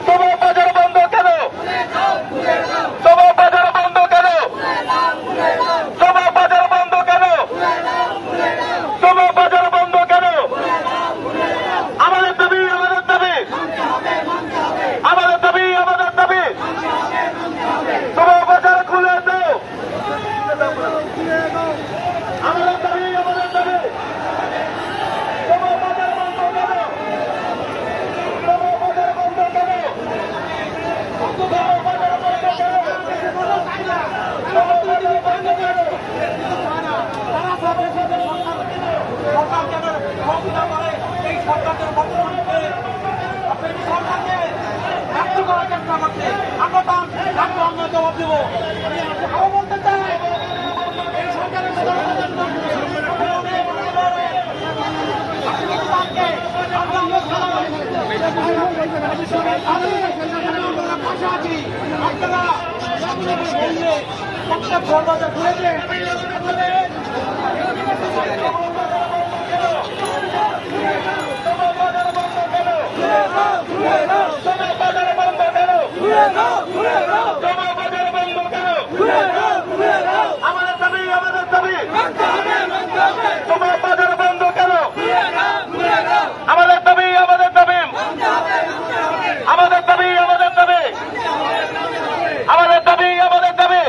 তোমার বাজার বন্ধ কেন? তোমার বাজার বন্ধ কেন? তোমার বাজার বন্ধ কেন? তোমার বাজার বন্ধ কেন? আমাদের দাবি, আমাদের দাবি, আমাদের দাবি, আমাদের দাবি। তোমার বাজার খুলে দাও। আমাদের দাবি, আমাদের দাবি। তোমার বাজার বন্ধ কেন? তোমার বাজার বন্ধ কেন? তোমার বাজার বন্ধ কেন? তোমার বাজার বন্ধ কেন? এই সরকারকে ব্যর্থ করার চেষ্টা করছে। আমরা জবাব দেবো। আরো বলতে চাই এই সরকারের পাশে আছি। আপনারা দরজা খুলেছে। আমাদের দাবি, আমাদের দাবি। তোমার বাজার বন্ধ কেন? আমাদের দাবি, আমাদের দাবি। আমাদের দাবি, আমাদের দাবি। আমাদের দাবি, আমাদের দাবি।